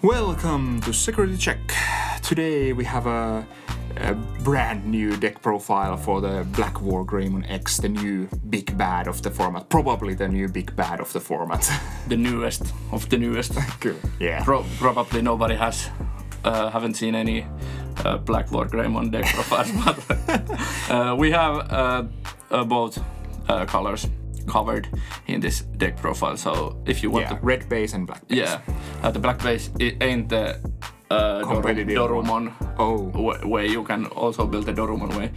Welcome to Security Check. Today we have a brand new deck profile for the BlackWarGreymon X, the new big bad of the format. Probably the new big bad of the format. The newest of the newest. Good. Yeah. Probably nobody haven't seen any BlackWarGreymon deck profiles, but we have both colors covered in this deck profile. So if you want to red base and black base. Yeah, the black base it ain't the Dorumon way. You can also build the Dorumon way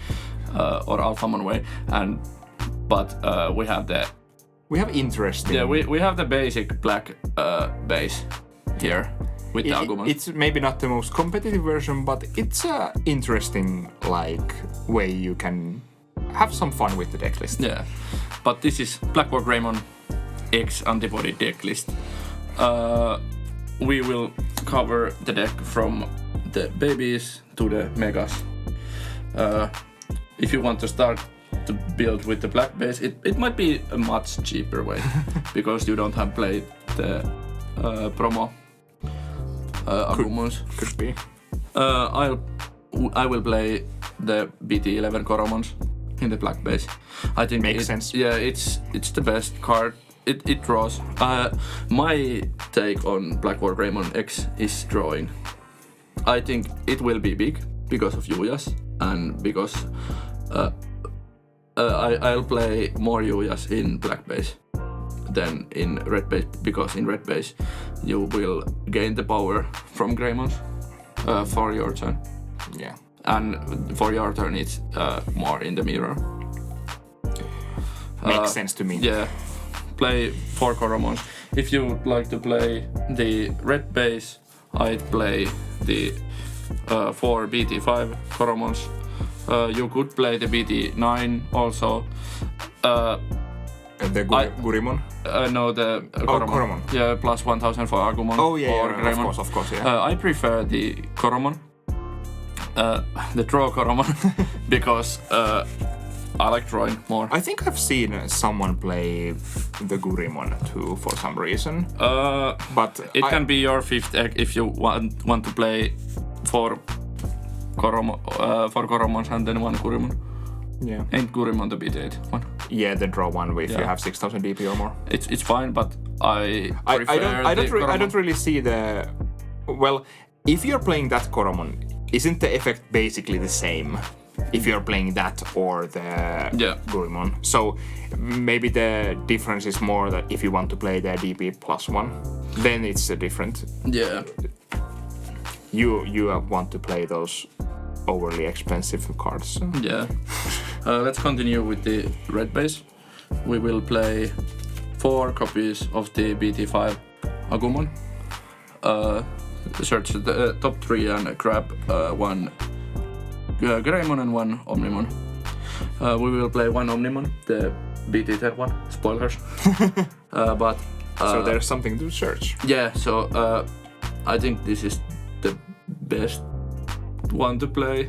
or Alphamon way, but we have interesting. Yeah, we have the basic black base here with the Agumon. It's maybe not the most competitive version, but it's a interesting way you can have some fun with the deck list. Yeah, but this is BlackWarGreymon X antibody deck list. We will cover the deck from the babies to the megas. If you want to start to build with the black base, it might be a much cheaper way because you don't have played the promo Agumons. Could be. I will play the BT11 Coromons in the black base. I think makes sense. Yeah, it's the best card. It draws. My take on BlackWarGreymon X is drawing. I think it will be big because of Yuyas and because I'll play more Yuyas in black base than in red base, because in red base you will gain the power from Greymons for your turn. Yeah. And for your turn it's more in the mirror. Makes sense to me. Yeah. Play 4 Coromons. If you like to play the red base, I'd play the 4 BT5 Coromons. You could play the BT9 also. The Gurimon? No, the Coromon. Coromon. Yeah, plus 1000 for Agumon. Oh yeah, of course, yeah. I prefer the Coromon, the draw Coromon, because I like drawing more. I think I've seen someone play the Gurimon too for some reason. But it can be your 5th egg if you want to play 4 Coromons and then 1 Gurimon. Yeah. Ain't Gurimon the BT8 one? Yeah, the draw one if you have 6000 DP or more. It's fine, but I don't really see the. Well, if you're playing that Coromon, isn't the effect basically the same? If you're playing that or the Gurimon. So maybe the difference is more that if you want to play the DP plus 1, then it's different. Yeah. You want to play those overly expensive cards. So. Yeah. Let's continue with the red base. We will play 4 copies of the BT5 Agumon. Search the top 3 and grab 1 Greymon and 1 Omnimon. We will play 1 Omnimon, the BT10 one. Spoilers. So there's something to search. Yeah, so I think this is the best one to play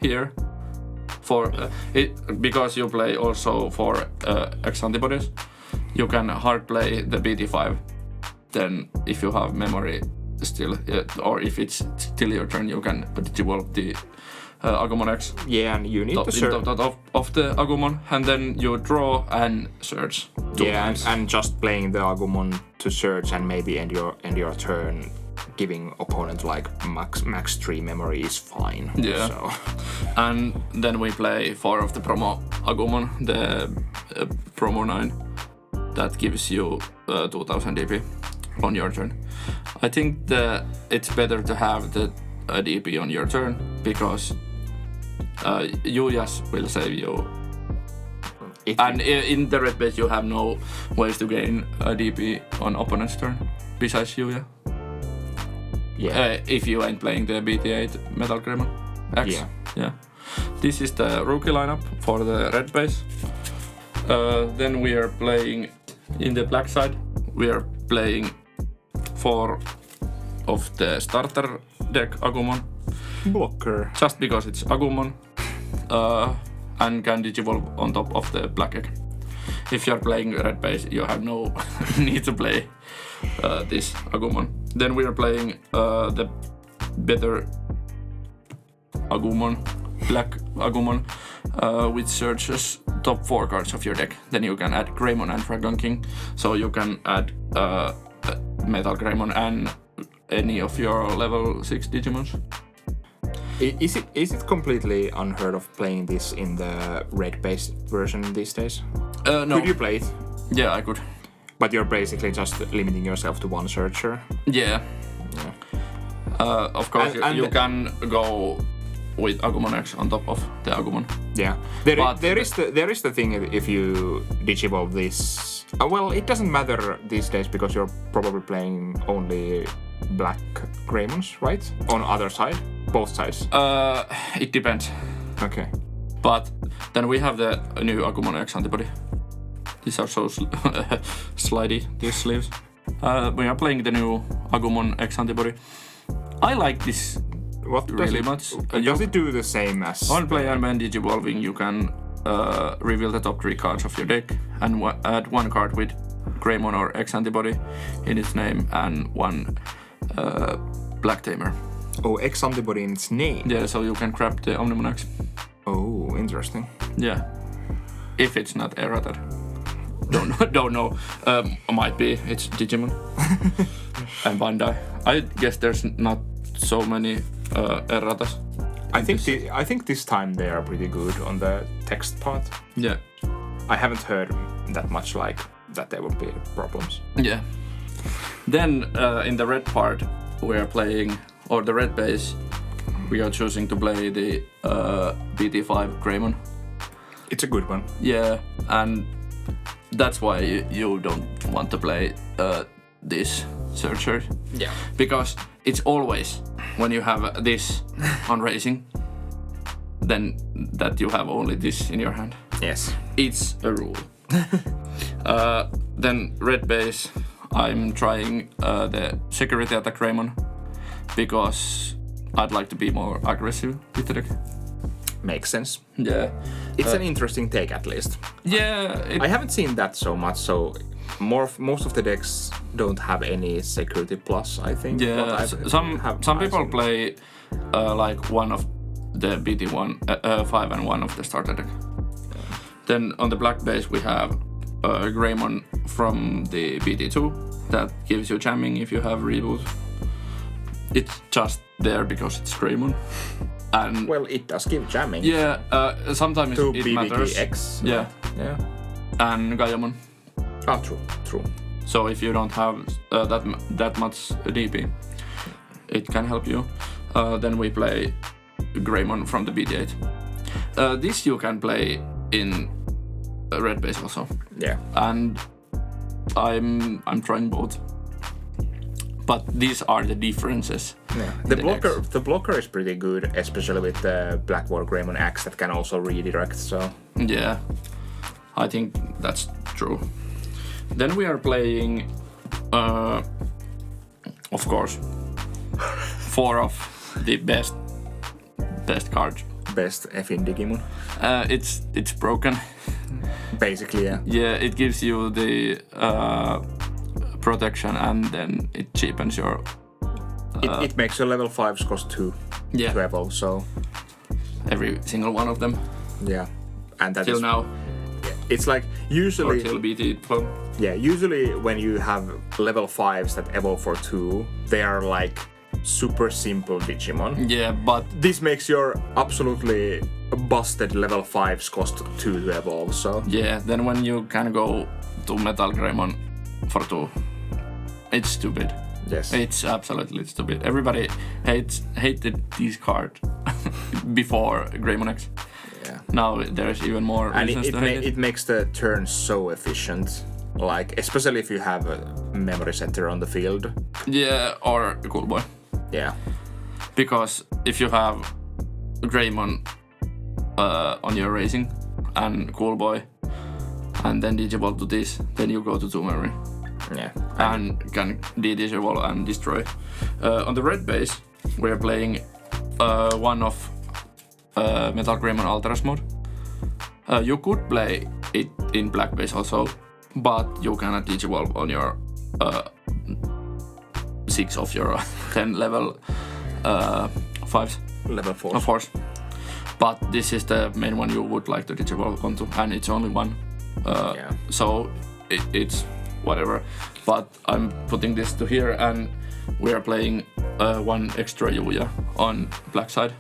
here. For because you play also for X antibodies, you can hard play the BT5. Then if you have memory still, or if it's still your turn, you can develop the Agumon X. Yeah, and you need to search of the Agumon, and then you draw and search. Yeah, and just playing the Agumon to search and maybe end your turn, giving opponent max 3 memory is fine. Yeah. So. And then we play 4 of the promo Agumon, the promo 9, that gives you 2000 DP on your turn. I think it's better to have the DP on your turn because Yuyas will save you. And in the red base you have no ways to gain a DP on opponent's turn besides Yuya. Yeah. If you ain't playing the BT8 Metal Greymon X. Yeah. This is the rookie lineup for the red base. Then we are playing in the black side. We are playing 4 of the starter deck Agumon. Blocker. Just because it's Agumon and can digivolve on top of the black egg. If you're playing red base, you have no need to play this Agumon. Then we are playing the better Agumon, Black Agumon, which searches top 4 cards of your deck. Then you can add Greymon and Dragon King. So you can add Metal Greymon and any of your level 6 Digimons. Is it completely unheard of playing this in the red-based version these days? No. Could you play it? Yeah, I could. But you're basically just limiting yourself to one searcher. Yeah. Of course, you can go with Agumon X on top of the Agumon. Yeah. There is the thing if you digivolve this. Well, it doesn't matter these days because you're probably playing only BlackWarGreymons, right? On other side, both sides. It depends. Okay. But then we have the new Agumon X antibody. These are so slidey, these sleeves. We are playing the new Agumon X antibody. I like this really much. Does it do the same as... On play and when digivolving, you can reveal the top 3 cards of your deck and add 1 card with Greymon or X antibody in its name and 1 Black Tamer. Oh, X antibody in its name? Yeah, so you can grab the Omnimon X. Oh, interesting. Yeah. If it's not errated. Don't know. Might be. It's Digimon. And Bandai. I guess there's not so many erratas. I think this time they are pretty good on the text part. Yeah. I haven't heard that much like that there would be problems. Yeah. Then in the red part we are playing, or the red base, we are choosing to play the BT11 It's a good one. Yeah, and that's why you don't want to play this searcher. Yeah. Because it's always when you have this on racing, then that you have only this in your hand. Yes. It's a rule. Then red base, I'm trying the security attack Greymon because I'd like to be more aggressive with the deck. Makes sense. Yeah. It's an interesting take at least. Yeah. I haven't seen that so much, so most of the decks don't have any security plus, I think. Yeah, some people play like one of the BT5 and one of the starter deck. Then on the black base we have Greymon from the BT2 that gives you jamming if you have reboot. It's just there because it's Greymon. And well, it does give jamming. Yeah, sometimes to it BWG matters. X. Yeah. And Agumon. Ah, true. So if you don't have that much DP, it can help you. Then we play Greymon from the BT8. This you can play in red base also. Yeah. And I'm trying both. But these are the differences. Yeah. The blocker is pretty good, especially with the BlackWarGreymon X that can also redirect. So yeah, I think that's true. Then we are playing, of course, 4 of the best cards. Best effing Digimon. It's broken. Basically, yeah. Yeah, it gives you the protection and then it cheapens your... It makes your level 5s cost 2 to evolve, so... Every single one of them. Yeah. And that till is... now. It's like usually... Or till BT12. Yeah, usually when you have level 5s that evolve for 2, they are like super simple Digimon. Yeah, but... This makes your absolutely busted level 5s cost 2 to evolve, so... Yeah, then when you can go to Metal Greymon for 2, it's stupid. Yes. It's absolutely stupid. Everybody hated this card before Greymon X. Yeah. Now there's even more reasons to hate it. It makes the turn so efficient. Like, especially if you have a memory center on the field. Yeah, or Cool Boy. Yeah. Because if you have Greymon on your racing and Cool Boy and then digivolve to this, then you go to 2 memory. Yeah. And can digivolve and destroy. On the red base, we're playing one of Metal Greymon Alterous mode. You could play it in black base also, but you cannot digivolve on your 6 of your 10 level 5s. Level 4. Of course. But this is the main one you would like to digivolve onto, and it's only one. So it's whatever. But I'm putting this to here, and we are playing one extra Yuya on black side.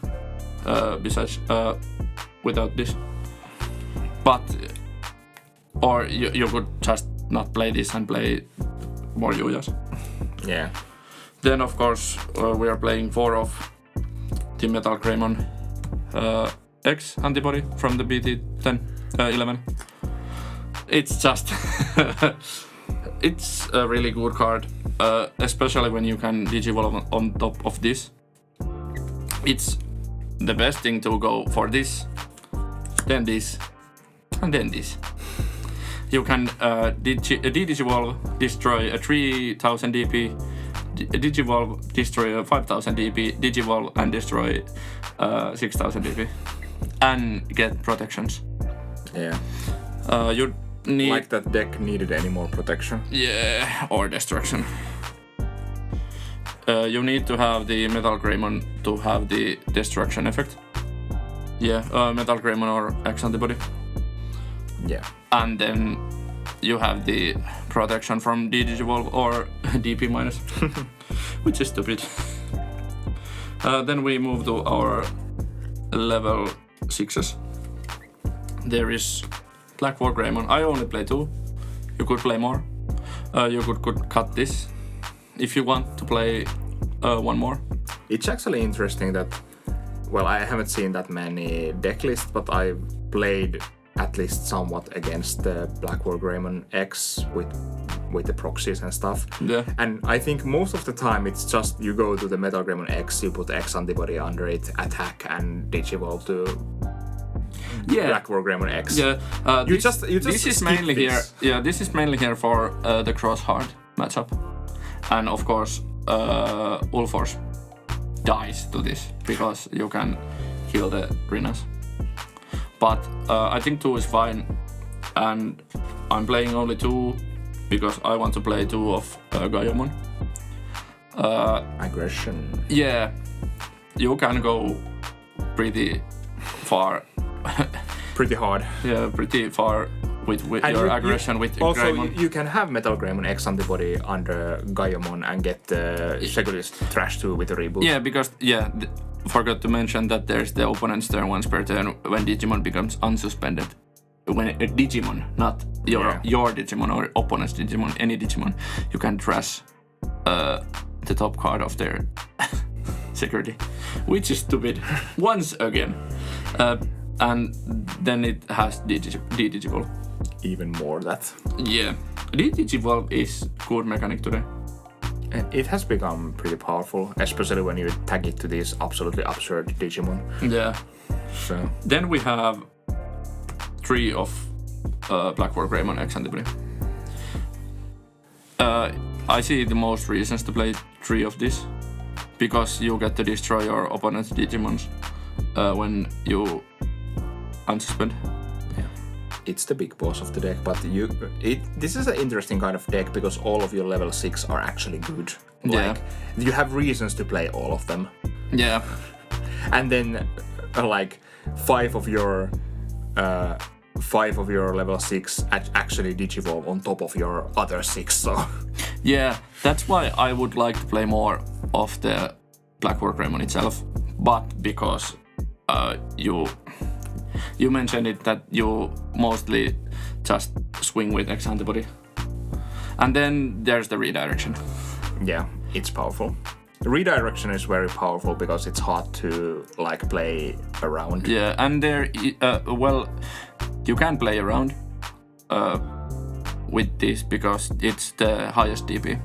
Besides, without this. But or you could just not play this and play more Yuyas. Yeah. Then of course we are playing 4 of the BWG X antibody from the BT11. It's just it's a really good card, especially when you can digivolve on top of this. It's the best thing to go for this, then this, and then this. You can digivolve, destroy a 3000 DP, digivolve, destroy a 5000 DP, digivolve and destroy 6000 DP, and get protections. Yeah. You need... Like that deck needed any more protection. Yeah, or destruction. You need to have the BWGreymon to have the destruction effect. Yeah, BWGreymon or X antibody. Yeah. And then you have the protection from digivolve or DP minus, which is stupid. Then we move to our level 6s. There is BlackWarGreymon. I only play 2. You could play more. You could cut this if you want to play one more. It's actually interesting that, well, I haven't seen that many deck lists, but I've played at least somewhat against the BlackWarGreymon X with the proxies and stuff. Yeah. And I think most of the time it's just you go to the BWGreymon X, you put X antibody under it, attack, and digivolve to BlackWarGreymon X. Yeah. This is mainly this. Here. Yeah, this is mainly here for the cross-hard matchup, and of course, Ulforce dies to this because you can kill the Rinas. But I think 2 is fine, and I'm playing only 2 because I want to play 2 of Agumon. Aggression. Yeah, you can go pretty far. Pretty hard. Yeah, pretty far with your aggression with also, Greymon. You can have BWGreymon X antibody under Agumon and get the Segulist Trash 2 with a reboot. Yeah, because forgot to mention that there's the opponent's turn once per turn when Digimon becomes unsuspended. When a Digimon, not your Digimon or opponent's Digimon, any Digimon, you can trash the top card of their security, which is stupid. Once again. And then it has Digivolve. Even more that. Yeah. Digivolve is good mechanic today. It has become pretty powerful, especially when you tag it to these absolutely absurd Digimon. Yeah. So. Then we have 3 of BlackWarGreymon X antibody. I see the most reasons to play 3 of this, because you get to destroy your opponent's Digimons when you unsuspend. Yeah. It's the big boss of the deck, but this is an interesting kind of deck because all of your level 6 are actually good. Like, you have reasons to play all of them. Yeah. And then like 5 of your level 6 actually digivolve on top of your other 6, so... Yeah, that's why I would like to play more of the BlackWarGreymon itself, but because you mentioned it that you mostly just swing with X antibody. And then there's the redirection. Yeah, it's powerful. Redirection is very powerful because it's hard to like play around. Yeah, and you can play around with this because it's the highest DP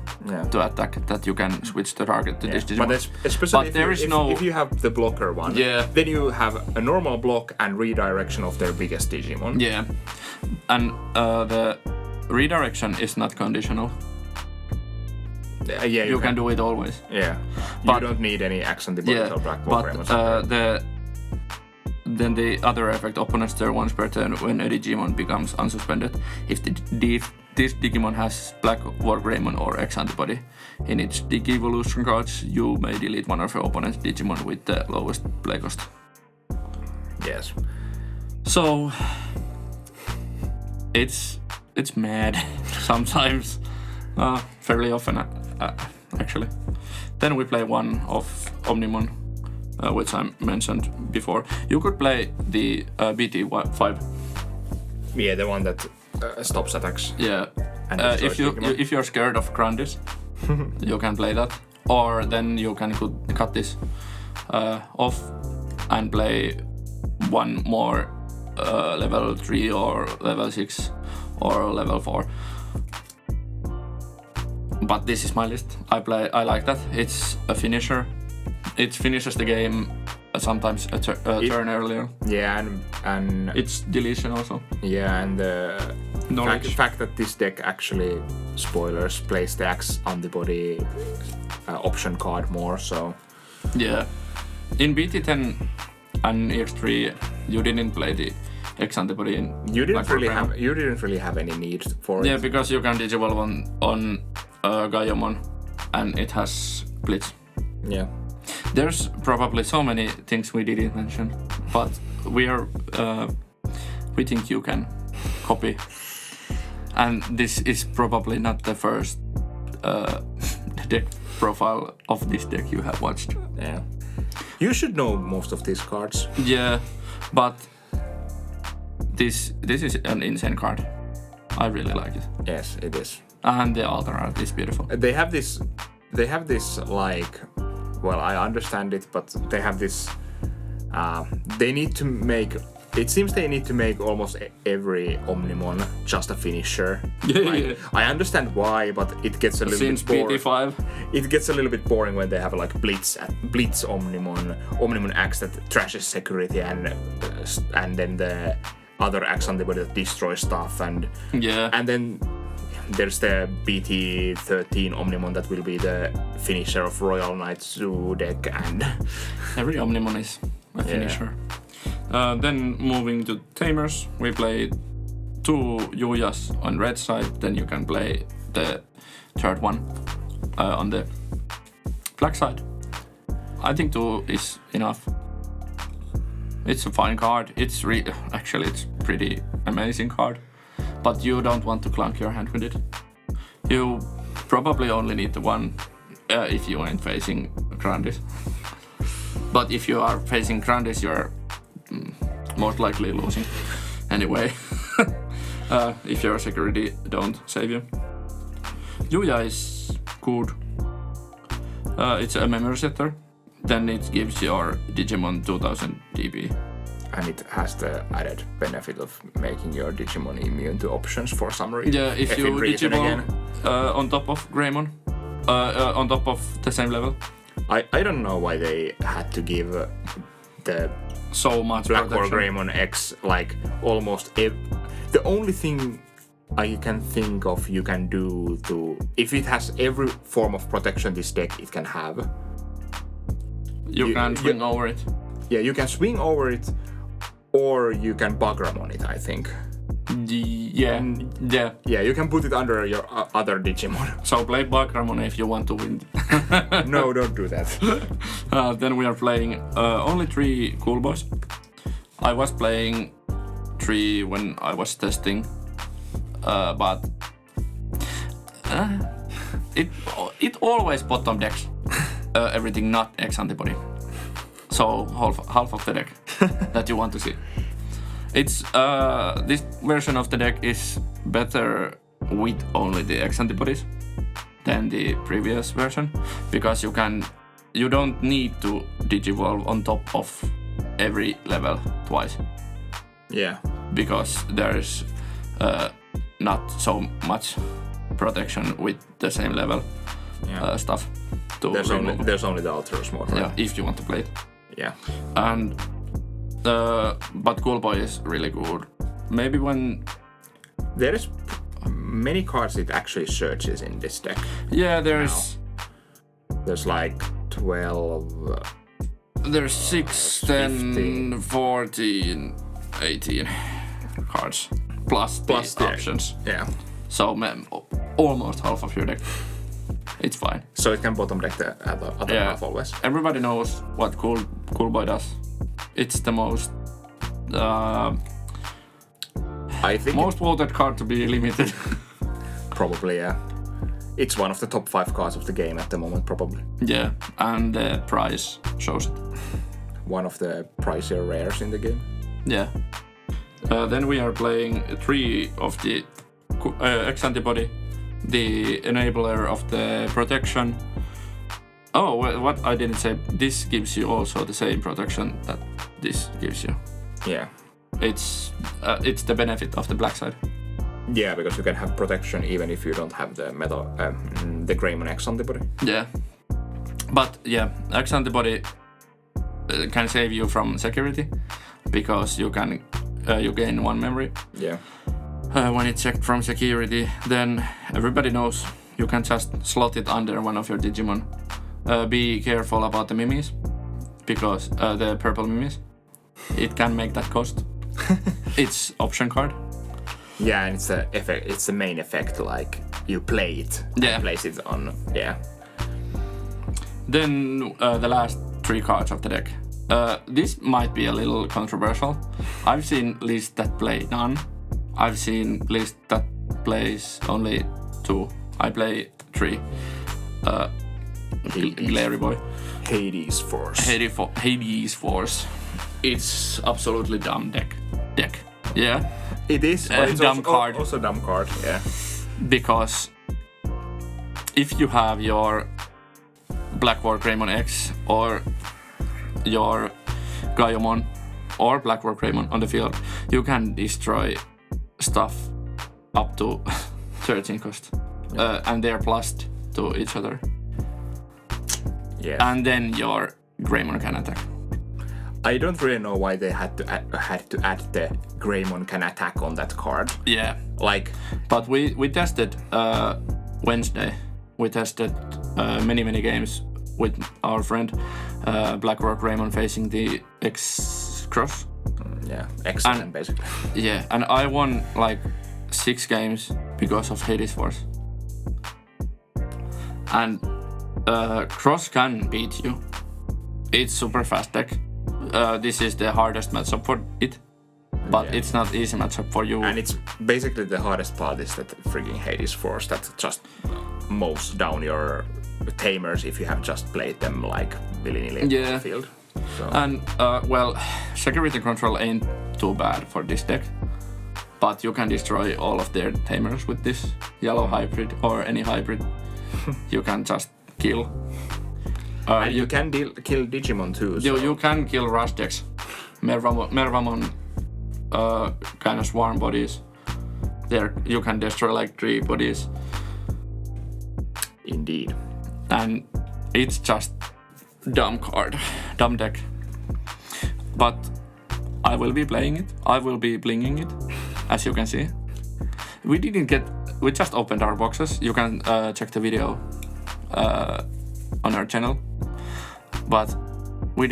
to attack that you can switch the target to this Digimon. But especially if you have the blocker one, then you have a normal block and redirection of their biggest Digimon. Yeah, and the redirection is not conditional. You can do it always. Yeah, but you don't need any action to but then the other effect, opponent's turn once per turn when a Digimon becomes unsuspended. If the this Digimon has BlackWarGreymon or X antibody in its Digi-evolution cards, you may delete one of your opponent's Digimon with the lowest play cost. Yes. So it's mad sometimes, fairly often actually. Then we play one of Omnimon, which I mentioned before. You could play the BT5. Yeah, the one that stops attacks. Yeah. If you're scared of Grandis, you can play that, or then you can cut this off and play one more level 3 or level 6 or level 4. But this is my list. I like that. It's a finisher. It finishes the game sometimes a turn earlier. Yeah, and it's deletion also. Yeah, and the fact that this deck actually, spoilers, plays the X antibody option card more, so... Yeah. In BT10 and EX3, you didn't play the X antibody in you didn't really have any need for it. Yeah, because you can digivolve on Agumon and it has Blitz. Yeah. There's probably so many things we didn't mention, but we think you can copy. And this is probably not the first deck profile of this deck you have watched. Yeah. You should know most of these cards. Yeah, but this is an insane card. I really like it. Yes, it is. And the alter art is beautiful. They have this like, well, I understand it, but they have this, they need to make, it seems they need to make almost every Omnimon just a finisher. Yeah. I understand why, but it gets a little bit boring. BT5. It gets a little bit boring when they have like Blitz Omnimon X that trashes security, and then the other X antibody that destroys stuff, and then there's the BT13 Omnimon that will be the finisher of Royal Knight Zoo deck, and every Omnimon is a finisher. Then moving to Tamers, we play 2 Yuyas on red side, then you can play the third one on the black side. I think 2 is enough. It's a fine card. It's pretty amazing card. But you don't want to clunk your hand with it. You probably only need the one if you ain't facing Grandis. But if you are facing Grandis, you're most likely losing anyway. If your security don't save you. Yuya is good. It's a memory setter. Then it gives your Digimon 2000 DP. And it has the added benefit of making your Digimon immune to options for some reason. Yeah, if you Digimon on top of Greymon, on top of the same level. I don't know why they had to give the so much BlackWarGreymon X like almost the only thing I can think of you can do to, if it has every form of protection this deck it can have. You can swing over it. Yeah, you can swing over it, or you can Bagram on it, I think. Yeah. Yeah, you can put it under your other Digimon. So play Bagram if you want to win. No, don't do that. Then we are playing only 3 cool boys. I was playing 3 when I was testing, but it always bottom decks everything not X antibody. So half of the deck that you want to see. It's this version of the deck is better with only the X antibodies than the previous version, because you don't need to digivolve on top of every level twice. Yeah. Because there's not so much protection with the same level stuff. There's only the Ultras mode, right? Yeah, if you want to play it. Yeah. And but Cool Boy is really good. Maybe when there is many cards it actually searches in this deck. Yeah, there's like 12. There's 6, 10, 15. 14, 18 cards plus the options. Yeah. So almost half of your deck. It's fine. So it can bottom deck the other half always. Everybody knows what Cool Boy does. It's the most I think most voted card to be limited. Probably, yeah. It's one of the top 5 cards of the game at the moment, probably. Yeah, and the price shows it. One of the pricier rares in the game. Yeah. Then we are playing 3 of the X antibody, the enabler of the protection. Oh, what I didn't say. This gives you also the same protection that this gives you. Yeah. It's the benefit of the black side. Yeah, because you can have protection even if you don't have the the Greymon X antibody. Yeah. But yeah, X antibody can save you from security because you gain 1 memory. Yeah. When it's checked from security, then everybody knows you can just slot it under one of your Digimon. Be careful about the mimis, because the purple mimis, it can make that cost. It's option card. Yeah, and it's a effect. It's the main effect. Like you play it, and place it on. Yeah. Then the last 3 cards of the deck. This might be a little controversial. I've seen lists that play none. I've seen lists that plays only 2. I play 3. Glary Boy. Hades Force. Hades Force. It's absolutely dumb deck. Yeah. It is. But it's dumb card. Also dumb card. Yeah. Because if you have your BlackWarGreymon X or your Agumon or BlackWarGreymon on the field, you can destroy stuff up to 13 cost. And they're plussed to each other. Yeah. And then your Greymon can attack. I don't really know why they had to add the Greymon can attack on that card. Yeah. Like, but we tested Wednesday. We tested many games with our friend BlackWarGreymon facing the X Cross. Yeah, excellent basically. Yeah, and I won like 6 games because of Hades Force. And Cross can beat you. It's super fast deck. This is the hardest matchup for it, but it's not easy matchup for you. And it's basically the hardest part is that freaking Hades Force that just mows down your Tamers if you have just played them like willy-nilly on the field. So. And security control ain't too bad for this deck, but you can destroy all of their Tamers with this yellow hybrid or any hybrid. You can just kill. And you can kill Digimon too. So. You can kill Rush decks. Mervamon kind of swarm bodies. There you can destroy like 3 bodies. Indeed. And it's just dumb deck. But I will be playing it. I will be blinging it, as you can see. We just opened our boxes. You can check the video on our channel. But I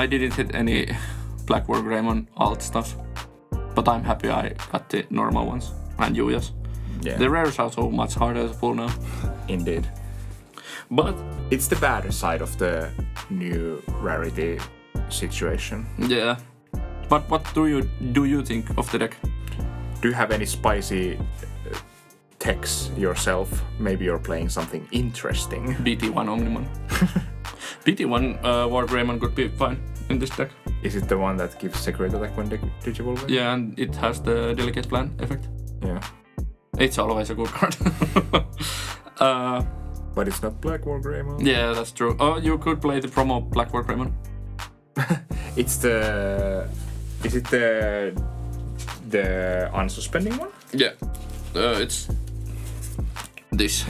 didn't hit any BlackWarGreymon alt stuff. But I'm happy I got the normal ones. And Yuya's. Yeah. The rares are so much harder to pull now. Indeed. But it's the bad side of the new rarity situation. Yeah. But what do you think of the deck? Do you have any spicy techs yourself? Maybe you're playing something interesting. BT1 Omnimon. BT1 BlackWarGreymon could be fine in this deck. Is it the one that gives secret attack when Digivolving? Yeah, and it has the delicate plan effect. Yeah. It's always a good card. But it's not BlackWarGreymon. Yeah, that's true. Oh, you could play the promo BlackWarGreymon. Is it the unsuspending one? Yeah. It's this.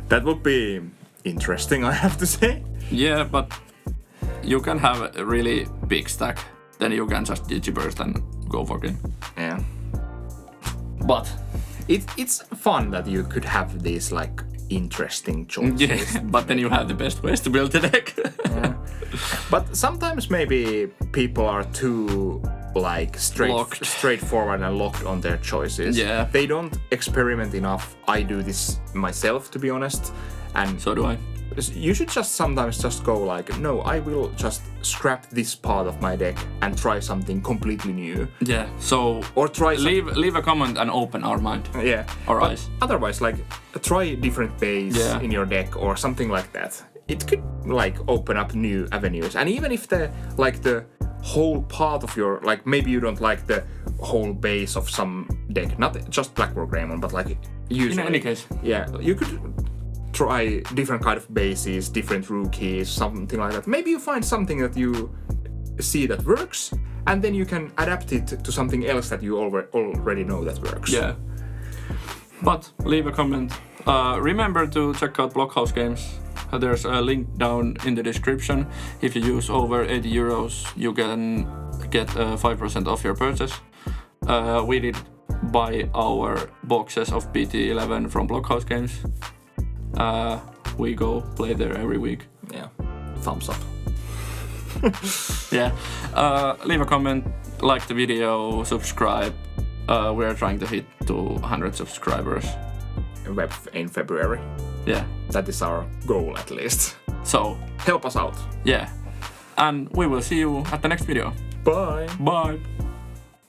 That would be interesting, I have to say. Yeah, but you can have a really big stack. Then you can just Digiburst and go for game. Yeah. But it's fun that you could have these like interesting choices. Yeah, but then you have the best ways to build the deck. Yeah. But sometimes maybe people are too like straightforward and locked on their choices. Yeah. They don't experiment enough. I do this myself, to be honest. And so do I. You should just sometimes just go like, no, I will just scrap this part of my deck and try something completely new. Yeah, so or try leave a comment and open our mind. Yeah. Our eyes. Otherwise, like, try different base in your deck or something like that. It could like open up new avenues. And even if the whole part of your, like, maybe you don't like the whole base of some deck, not just BlackWarGreymon, but like usually. In any case. Yeah, you could try different kind of bases, different rookies, something like that. Maybe you find something that you see that works, and then you can adapt it to something else that you already know that works. Yeah. But leave a comment. Remember to check out Blockhouse Games. There's a link down in the description. If you use over 80 euros, you can get 5% off your purchase. We did buy our boxes of BT11 from Blockhouse Games. We go play there every week. Yeah, thumbs up. Yeah, leave a comment, like the video, subscribe. We're trying to hit 200 subscribers. In February. Yeah. That is our goal, at least. So help us out. Yeah, and we will see you at the next video. Bye. Bye.